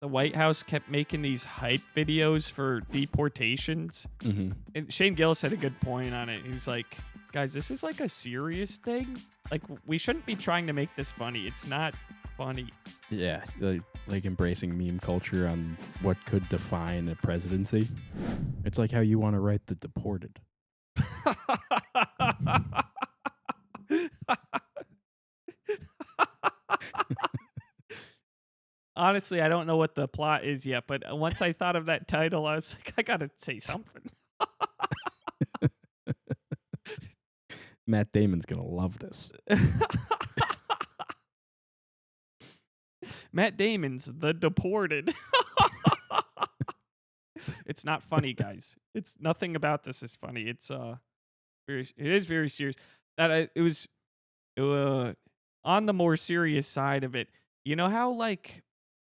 the White House kept making these hype videos for deportations. Mm-hmm. And Shane Gillis had a good point on it. He was like, guys, this is like a serious thing. Like, we shouldn't be trying to make this funny. It's not funny. Yeah, like embracing meme culture on what could define a presidency. It's like how you want to write the Deported. Honestly, I don't know what the plot is yet, but once I thought of that title, I was like, I gotta say something. Matt Damon's gonna love this. Matt Damon's The Deported. It's not funny, guys. It's nothing about this is funny. It's it is very serious. It was on the more serious side of it. You know how like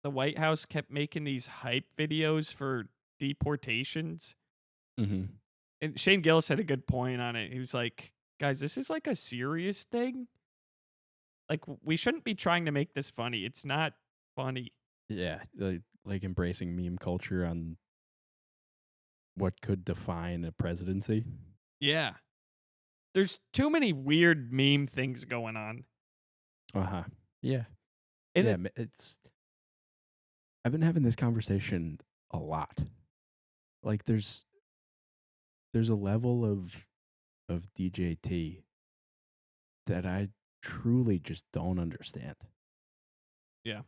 the White House kept making these hype videos for deportations? Mm-hmm. And Shane Gillis had a good point on it. He was like, guys, this is like a serious thing. Like, we shouldn't be trying to make this funny. It's not funny. Yeah, like embracing meme culture on what could define a presidency. Yeah. There's too many weird meme things going on. Uh-huh. Yeah. And yeah, I've been having this conversation a lot. Like there's a level of DJT that I truly just don't understand. Yeah.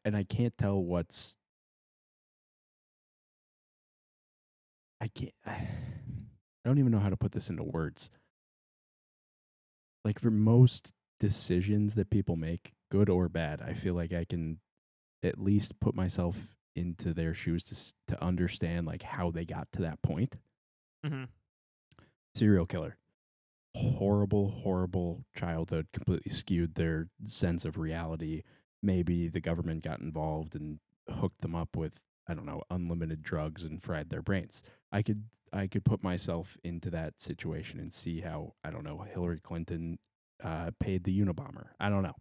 And I can't tell what's I don't even know how to put this into words. Like for most decisions that people make, good or bad, I feel like I can at least put myself into their shoes to understand like how they got to that point. Mm-hmm. Serial killer. Horrible childhood, completely skewed their sense of reality. Maybe the government got involved and hooked them up with, I don't know, unlimited drugs and fried their brains. I could put myself into that situation and see how, I don't know, Hillary Clinton paid the Unabomber. I don't know.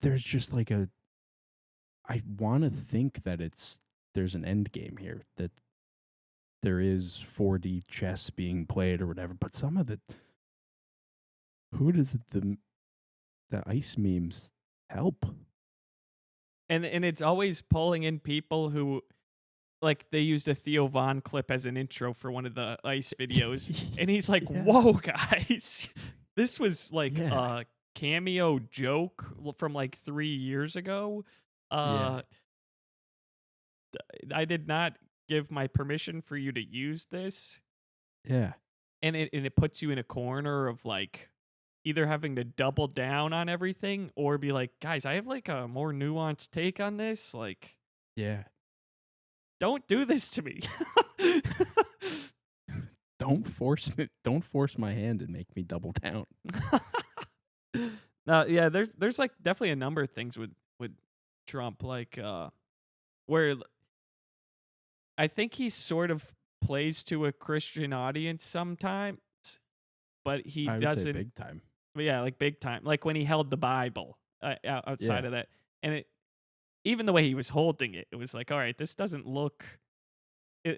There's just like I want to think that there's an end game here, that there is 4D chess being played or whatever, but some of who does the ice memes help? And it's always pulling in people who, like, they used a Theo Von clip as an intro for one of the ice videos, and he's like, Yeah. "Whoa, guys, this was like Yeah. a cameo joke from like 3 years ago. Yeah. I did not give my permission for you to use this." Yeah. And it puts you in a corner of like either having to double down on everything or be like, guys, I have like a more nuanced take on this. Like, Yeah. don't do this to me. Don't force my hand and make me double down. Yeah, there's like definitely a number of things with Trump, like where I think he sort of plays to a Christian audience sometimes, but he I would doesn't. say big time. Yeah, like big time. Like when he held the Bible outside Yeah. of that, and even the way he was holding it, it was like, all right, this doesn't look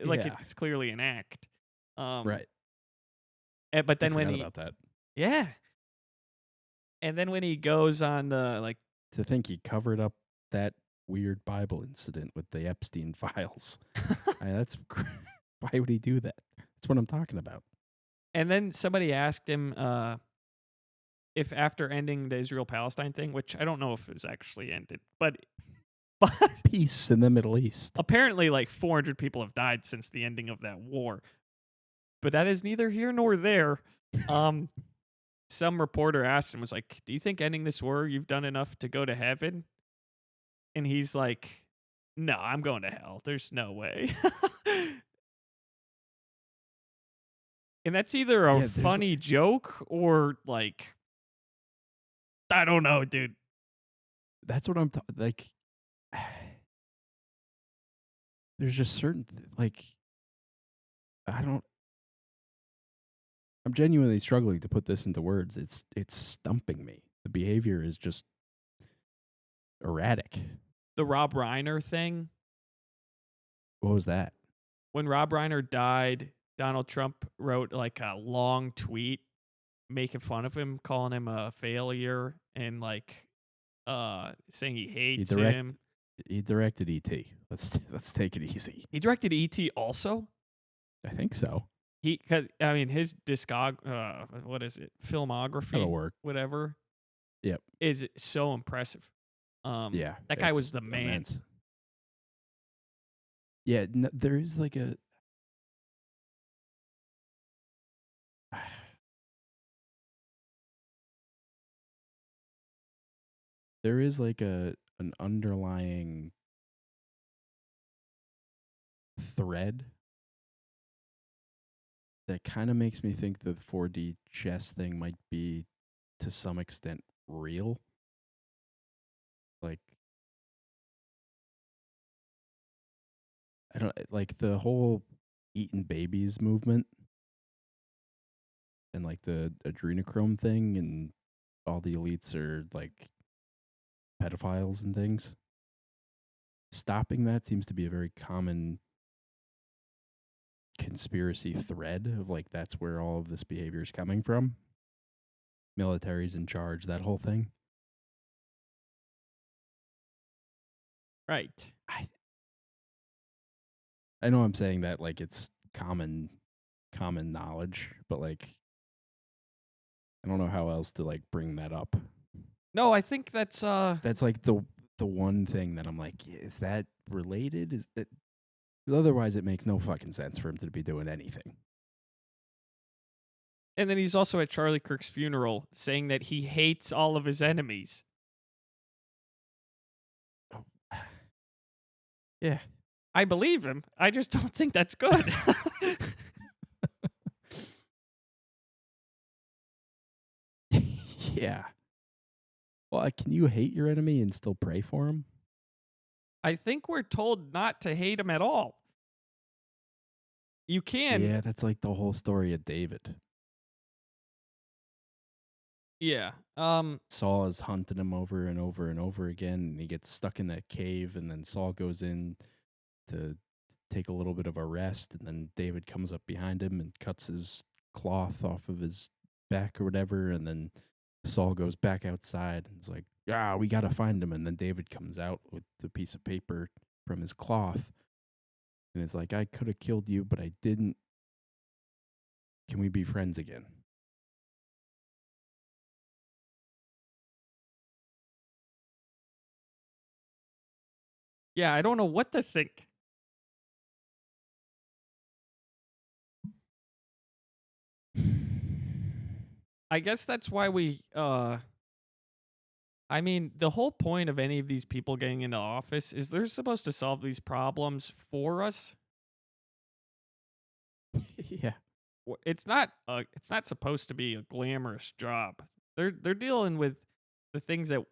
like Yeah. it's clearly an act. Right. But then I when forgot he, about that. yeah, and then when he goes on the like, To think he covered up that weird Bible incident with the Epstein files. Why would he do that? That's what I'm talking about. and then somebody asked him if after ending the Israel-Palestine thing, which I don't know if it's actually ended, but Peace in the Middle East. apparently like 400 people have died since the ending of that war. But that is neither here nor there. Some reporter asked him, was like, do you think ending this war, you've done enough to go to heaven? And he's like, no, I'm going to hell. There's no way. And that's either a funny joke or like, I don't know, dude. That's what I'm like. There's just certain I'm genuinely struggling to put this into words. It's stumping me. the behavior is just erratic. The Rob Reiner thing. What was that? When Rob Reiner died, Donald Trump wrote like a long tweet making fun of him, calling him a failure, and like saying he He hates direct him. he directed E.T. Let's take it easy. He directed E.T. also. I think so. Because I mean, his what is it, That'll filmography, work. whatever, Yep. is so impressive. Yeah. That guy was It's the man. immense. Yeah, there is like a there is like an underlying thread that kind of makes me think the 4D chess thing might be to some extent real. Like I don't like the whole eating babies movement and like the adrenochrome thing and all the elites are like pedophiles and things. Stopping that seems to be a very common conspiracy thread of like that's where all of this behavior is coming from. Military's in charge, that whole thing. Right. I know I'm saying that like it's common knowledge, but like I don't know how else to like bring that up. No, I think that's like the one thing that I'm like, is that related? Is it? Because otherwise, it makes no fucking sense for him to be doing anything. And then he's also at Charlie Kirk's funeral saying that he hates all of his enemies. Oh. Yeah. I believe him. I just don't think that's good. Yeah. Well, can you hate your enemy and still pray for him? I think we're told not to hate him at all. You can. Yeah, that's like the whole story of David. Yeah. Saul is hunting him over and over and over again, and he gets stuck in that cave, and then Saul goes in to take a little bit of a rest, and then David comes up behind him and cuts his cloth off of his back or whatever, and then Saul goes back outside and is like, we got to find him. And then David comes out with the piece of paper from his cloth, and it's like, I could have killed you, but I didn't. Can we be friends again? Yeah, I don't know what to think. I guess that's why I mean, the whole point of any of these people getting into office is they're supposed to solve these problems for us. Yeah. It's not supposed to be a glamorous job. They're dealing with the things that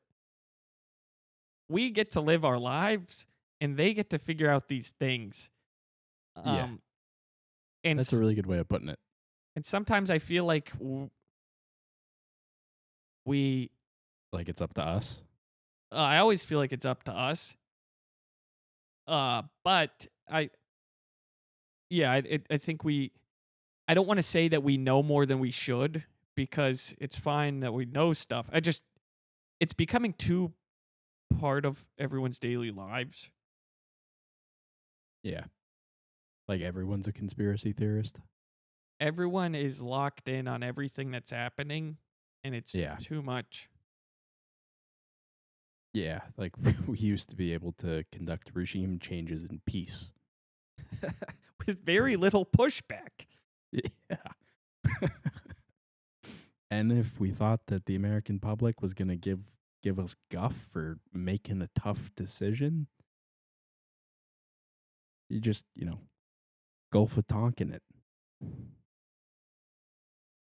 we get to live our lives and they get to figure out these things. Yeah. And that's a really good way of putting it. And sometimes I feel like we like it's up to us. I always feel like it's up to us. But I think I don't want to say that we know more than we should, because it's fine that we know stuff. It's becoming too part of everyone's daily lives. Yeah. Like everyone's a conspiracy theorist. Everyone is locked in on everything that's happening, and it's too much. Yeah, like we used to be able to conduct regime changes in peace. With very little pushback. Yeah. And if we thought that the American public was going to give us guff for making a tough decision, you just, Gulf of Tonkin it.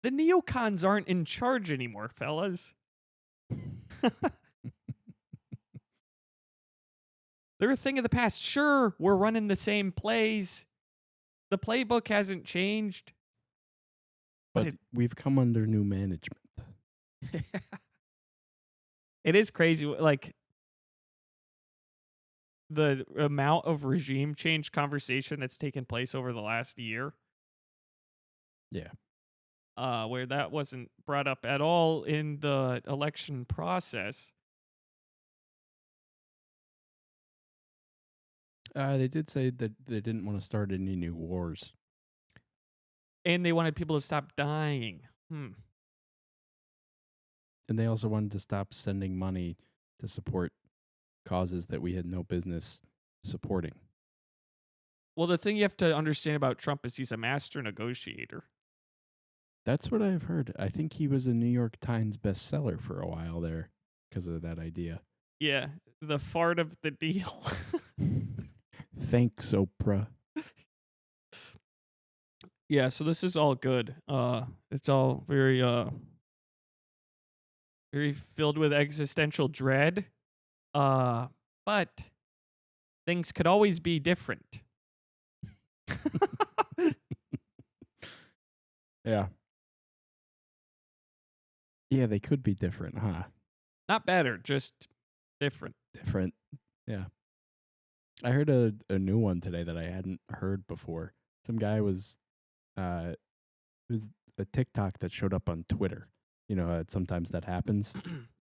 The neocons aren't in charge anymore, fellas. They're a thing of the past. Sure, we're running the same plays. The playbook hasn't changed. But we've come under new management. It is crazy. Like the amount of regime change conversation that's taken place over the last year, Yeah. where that wasn't brought up at all in the election process. They did say that they didn't want to start any new wars. And they wanted people to stop dying. And they also wanted to stop sending money to support causes that we had no business supporting. Well, the thing you have to understand about Trump is he's a master negotiator. That's what I've heard. I think he was a New York Times bestseller for a while there because of that idea. Yeah, the fart of the deal. Thanks, Oprah. Yeah, so this is all good. It's all very very filled with existential dread. But things could always be different. Yeah. Yeah, they could be different, huh? Not better, just different. Different. Yeah. I heard a new one today that I hadn't heard before. Some guy was it was a TikTok that showed up on Twitter. Sometimes that happens.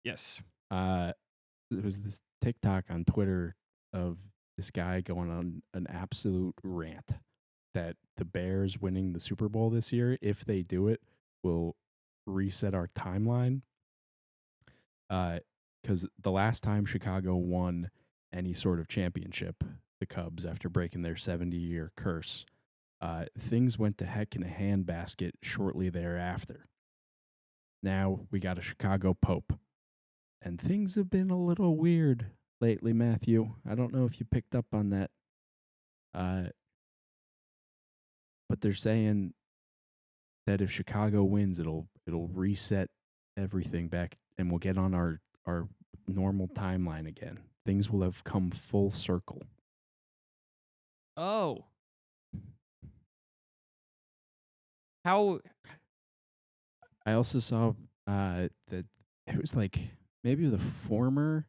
Yes. It was this TikTok on Twitter of this guy going on an absolute rant that the Bears winning the Super Bowl this year, if they do it, will reset our timeline. Because the last time Chicago won any sort of championship, the Cubs, after breaking their 70-year curse, things went to heck in a handbasket shortly thereafter. Now we got a Chicago Pope. And things have been a little weird lately, Matthew. I don't know if you picked up on that. But they're saying that if Chicago wins, it'll reset everything back and we'll get on our normal timeline again. Things will have come full circle. Oh. How I also saw that it was like maybe the former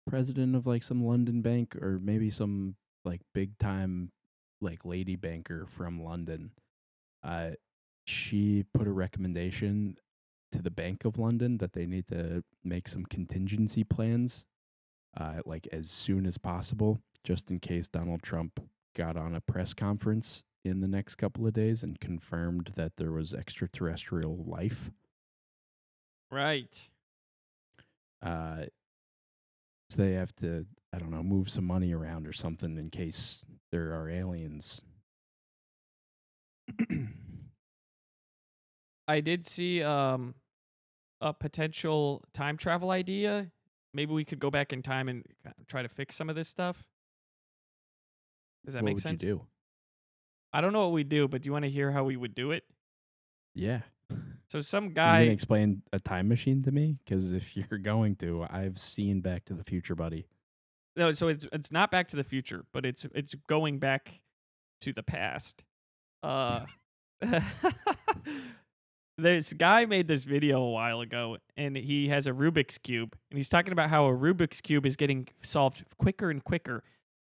president of like some London bank or maybe some like big time like lady banker from London. She put a recommendation to the Bank of London that they need to make some contingency plans like as soon as possible, just in case Donald Trump got on a press conference in the next couple of days and confirmed that there was extraterrestrial life. right. So they have to, I don't know, move some money around or something in case there are aliens. I did see a potential time travel idea. Maybe we could go back in time and try to fix some of this stuff. Does that What make would sense? you do? I don't know what we do, but do you want to hear how we would do it? Yeah. So some Are you going to guy explain a time machine to me? Because if you're going to, I've seen Back to the Future, buddy. No, so it's not Back to the Future, but it's going back to the past. Uh This guy made this video a while ago, and he has a Rubik's Cube, and he's talking about how a Rubik's Cube is getting solved quicker and quicker,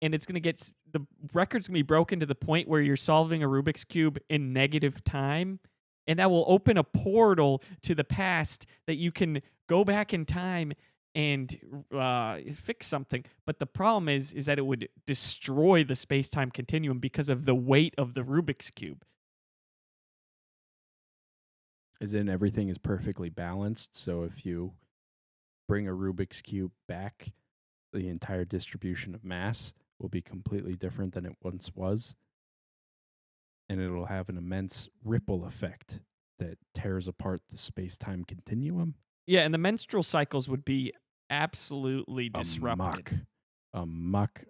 and it's going to get the record's going to be broken to the point where you're solving a Rubik's Cube in negative time, and that will open a portal to the past that you can go back in time and fix something. But the problem is that it would destroy the space-time continuum because of the weight of the Rubik's Cube. As in everything is perfectly balanced. So if you bring a Rubik's Cube back, the entire distribution of mass will be completely different than it once was. And it'll have an immense ripple effect that tears apart the space-time continuum. Yeah, and the menstrual cycles would be absolutely disrupted. Amok.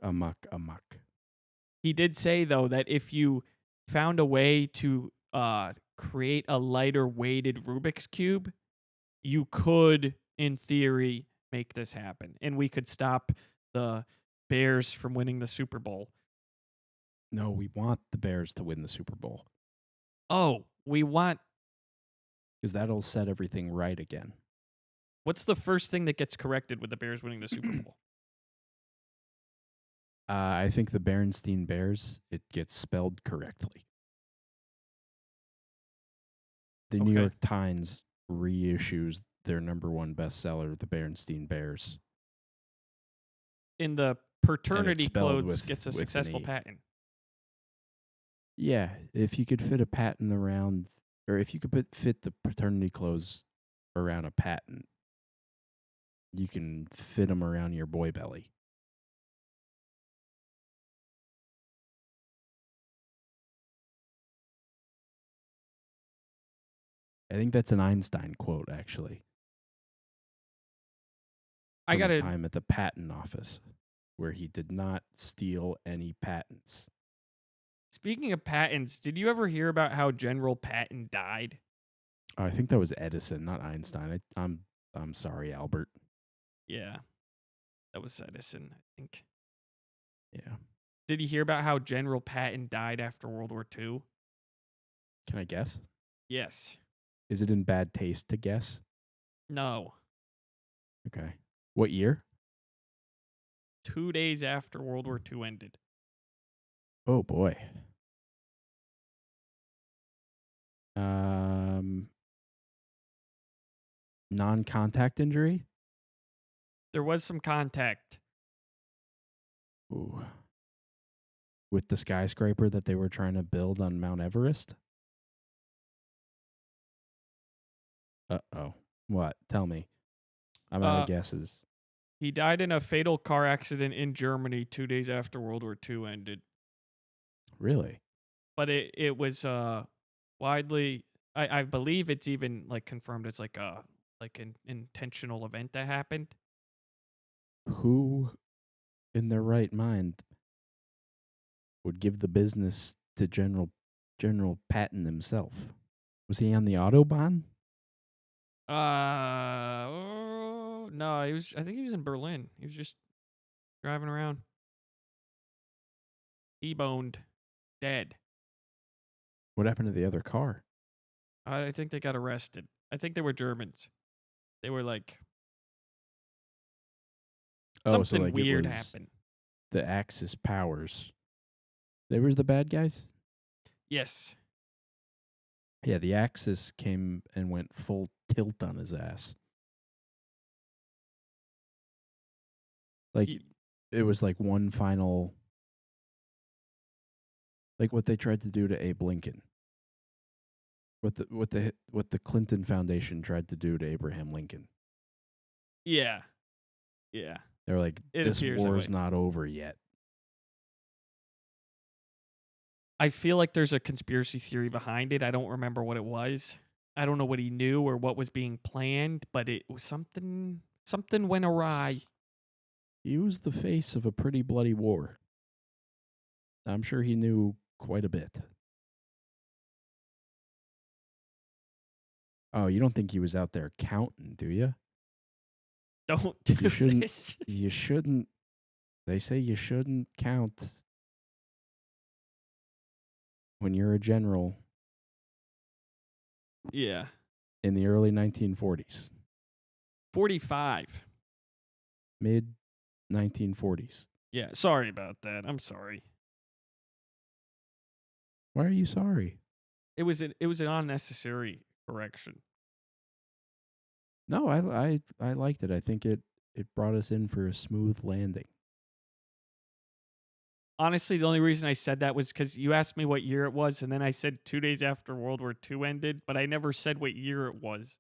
He did say, though, that if you found a way to create a lighter weighted Rubik's Cube, you could, in theory, make this happen. And we could stop the Bears from winning the Super Bowl. No, we want the Bears to win the Super Bowl. Oh, we want... Because that'll set everything right again. What's the first thing that gets corrected with the Bears winning the Super Bowl? I think the Berenstain Bears, it gets spelled correctly. The New Okay. York Times reissues their number one bestseller, The Berenstain Bears. In the And paternity it's spelled clothes gets a with an successful E. patent. Yeah, if you could fit a patent around, or if you could fit the paternity clothes around a patent, you can fit them around your boy belly. I think that's an Einstein quote, actually, I from his gotta. time at the patent office, where he did not steal any patents. Speaking of patents, did you ever hear about how General Patton died? I think that was Edison, not Einstein. I'm sorry, Albert. Yeah, that was Edison, I think. Yeah. Did you hear about how General Patton died after World War II? Can I guess? Yes. Is it in bad taste to guess? No. Okay. What year? 2 days after World War II ended. Oh boy. Um, non-contact injury. There was some contact. Ooh. With the skyscraper that they were trying to build on Mount Everest. Uh-oh. What? Tell me. I'm out of Uh, guesses. he died in a fatal car accident in Germany 2 days after World War II ended. Really? But it was widely. I believe it's even like confirmed as like an intentional event that happened. Who in their right mind would give the business to General Patton himself? Was he on the Autobahn? No, he was. I think he was in Berlin. He was just driving around. T-boned, dead. What happened to the other car? I think they got arrested. I think they were Germans. They were like Oh, so something like it weird was happened. the Axis powers. They were the bad guys? Yes. Yeah, the Axis came and went full tilt on his ass. Like Y- it was like one final, like what they tried to do to Abe Lincoln. What the Clinton Foundation tried to do to Abraham Lincoln. Yeah. Yeah. They're like, It this appears that war's way. not over yet. I feel like there's a conspiracy theory behind it. I don't remember what it was. I don't know what he knew or what was being planned, but it was something went awry. He was the face of a pretty bloody war. I'm sure he knew quite a bit. Oh, you don't think he was out there counting, do you? Don't do You shouldn't. this. You shouldn't. They say you shouldn't count when you're a general Yeah. in the early 1940s, 45. mid 1940s. Yeah, sorry about that. I'm sorry. Why are you sorry? It was an unnecessary correction. No, I liked it. I think it brought us in for a smooth landing. Honestly, the only reason I said that was because you asked me what year it was, and then I said 2 days after World War II ended, but I never said what year it was.